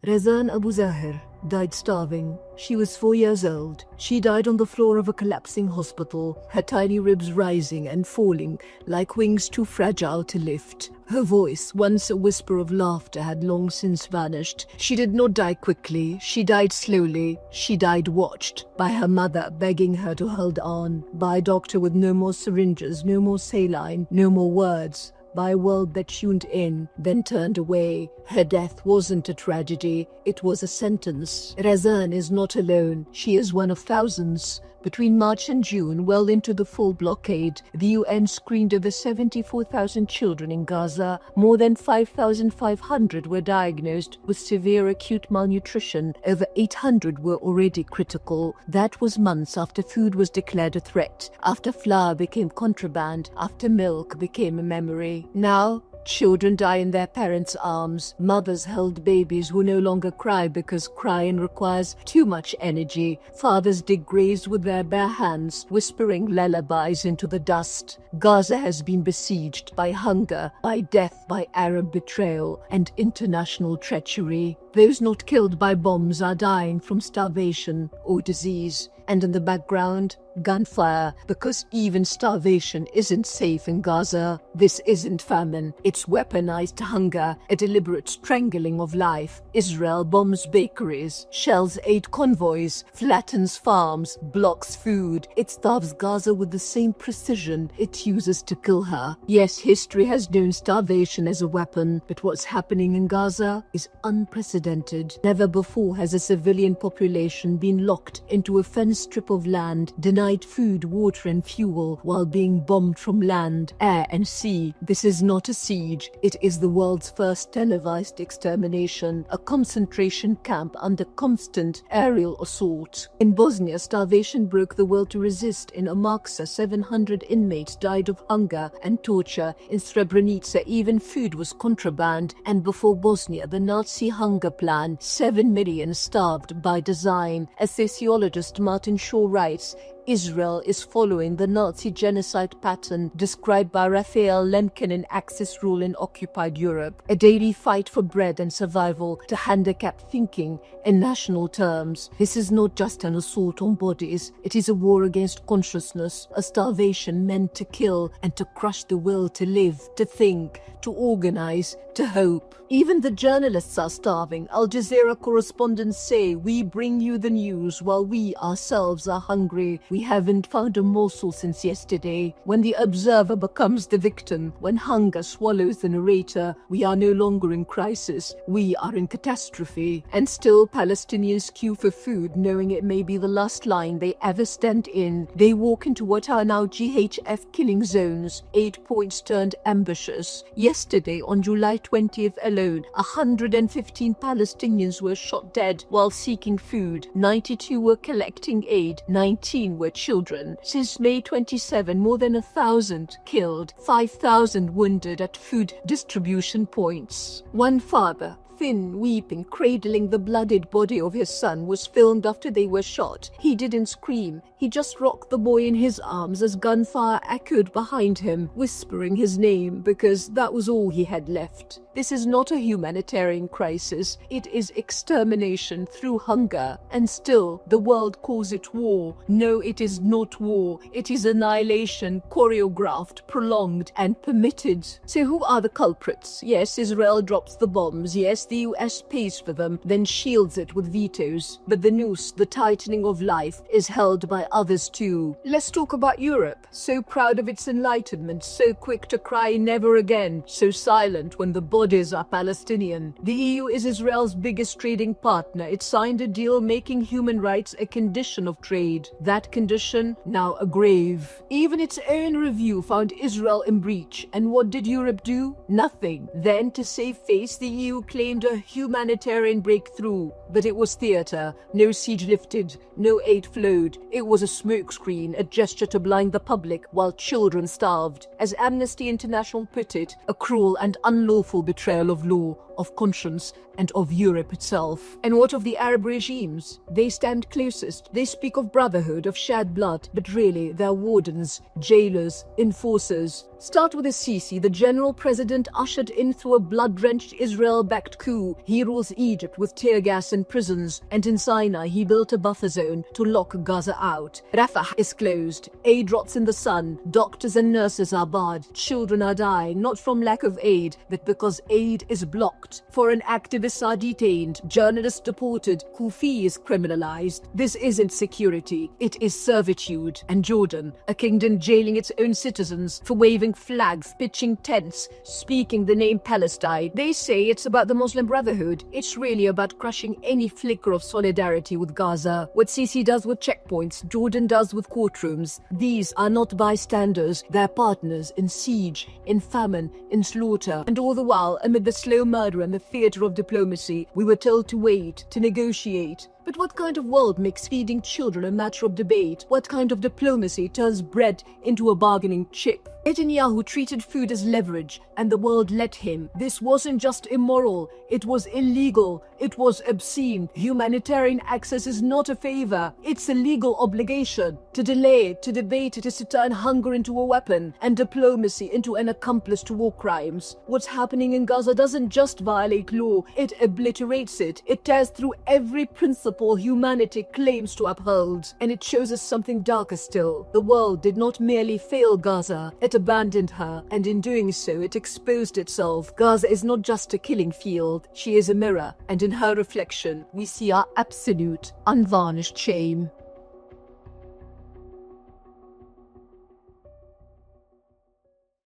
Razan Abu Zahir died starving. She was 4 years old. She died on the floor of a collapsing hospital, her tiny ribs rising and falling like wings too fragile to lift. Her voice, once a whisper of laughter, had long since vanished. She did not die quickly. She died slowly. She died watched by her mother begging her to hold on, by a doctor with no more syringes, no more saline, no more words, by a world that tuned in, then turned away. Her death wasn't a tragedy, it was a sentence. Razan is not alone. She is one of thousands. Between March and June, well into the full blockade, the UN screened over 74,000 children in Gaza. More than 5,500 were diagnosed with severe acute malnutrition. Over 800 were already critical. That was months after food was declared a threat, after flour became contraband, after milk became a memory. Now, children die in their parents' arms. Mothers held babies who no longer cry because crying requires too much energy. Fathers dig graves with their bare hands, whispering lullabies into the dust. Gaza has been besieged by hunger, by death, by Arab betrayal, and international treachery. Those not killed by bombs are dying from starvation or disease. And in the background, gunfire, because even starvation isn't safe in Gaza. This isn't famine, it's weaponized hunger, a deliberate strangling of life. Israel bombs bakeries, shells aid convoys, flattens farms, blocks food. It starves Gaza with the same precision it uses to kill her. Yes, history has known starvation as a weapon, but what's happening in Gaza is unprecedented. Never before has a civilian population been locked into a fenced strip of land, denied food, water and fuel, while being bombed from land, air and sea. This is not a siege. It is the world's first televised extermination, a concentration camp under constant aerial assault. In Bosnia, starvation broke the will to resist. In Amaksa, 700 inmates died of hunger and torture. In Srebrenica, even food was contraband. And before Bosnia, the Nazi hunger plan, 7 million starved by design. As sociologist Martin Shaw writes, Israel is following the Nazi genocide pattern described by Raphael Lemkin in Axis rule in occupied Europe, a daily fight for bread and survival to handicap thinking in national terms. This is not just an assault on bodies, it is a war against consciousness, a starvation meant to kill and to crush the will to live, to think, to organize, to hope. Even the journalists are starving. Al Jazeera correspondents say, we bring you the news while we ourselves are hungry. We haven't found a morsel since yesterday. When the observer becomes the victim, when hunger swallows the narrator, we are no longer in crisis. We are in catastrophe. And still, Palestinians queue for food, knowing it may be the last line they ever stand in. They walk into what are now GHF killing zones, 8 points turned ambushes. Yesterday, on July 20th alone, 115 Palestinians were shot dead while seeking food. 92 were collecting aid. 19 were children. Since May 27, more than 1,000 killed, 5,000 wounded at food distribution points. One father, thin, weeping, cradling the bloodied body of his son, was filmed after they were shot. He didn't scream. He just rocked the boy in his arms as gunfire echoed behind him, whispering his name because that was all he had left. This is not a humanitarian crisis. It is extermination through hunger. And still, the world calls it war. No, it is not war. It is annihilation, choreographed, prolonged, and permitted. So who are the culprits? Yes, Israel drops the bombs. Yes, the US pays for them, then shields it with vetoes. But the noose, the tightening of life, is held by others too. Let's talk about Europe. So proud of its enlightenment, so quick to cry never again, so silent when the bodies are Palestinian. The EU is Israel's biggest trading partner. It signed a deal making human rights a condition of trade. That condition, now a grave. Even its own review found Israel in breach. And what did Europe do? Nothing. Then, to save face, the EU claimed a humanitarian breakthrough. But it was theater. No siege lifted, no aid flowed. It was was a smokescreen, a gesture to blind the public while children starved. As Amnesty International put it, a cruel and unlawful betrayal of law, of conscience, and of Europe itself. And what of the Arab regimes? They stand closest. They speak of brotherhood, of shed blood, but really they're wardens, jailers, enforcers. Start with Sisi, the general president ushered in through a blood-drenched Israel-backed coup. He rules Egypt with tear gas and prisons, and in Sinai he built a buffer zone to lock Gaza out. Rafah is closed. Aid rots in the sun. Doctors and nurses are barred. Children are dying, not from lack of aid, but because aid is blocked. Foreign activists are detained. Journalists deported. Kufi is criminalized. This isn't security. It is servitude. And Jordan, a kingdom jailing its own citizens for waving flags, pitching tents, speaking the name Palestine. They say it's about the Muslim Brotherhood. It's really about crushing any flicker of solidarity with Gaza. What Sisi does with checkpoints, Jordan does with courtrooms. These are not bystanders. They're partners in siege, in famine, in slaughter. And all the while, amid the slow murder and the theatre of diplomacy, we were told to wait, to negotiate. But what kind of world makes feeding children a matter of debate? What kind of diplomacy turns bread into a bargaining chip? Netanyahu treated food as leverage, and the world let him. This wasn't just immoral, it was illegal, it was obscene. Humanitarian access is not a favor, it's a legal obligation. To delay it, to debate it, is to turn hunger into a weapon, and diplomacy into an accomplice to war crimes. What's happening in Gaza doesn't just violate law, it obliterates it. It tears through every principle humanity claims to uphold. And it shows us something darker still. The world did not merely fail Gaza, it abandoned her, and in doing so it exposed itself. Gaza is not just a killing field, she is a mirror, and in her reflection we see our absolute, unvarnished shame.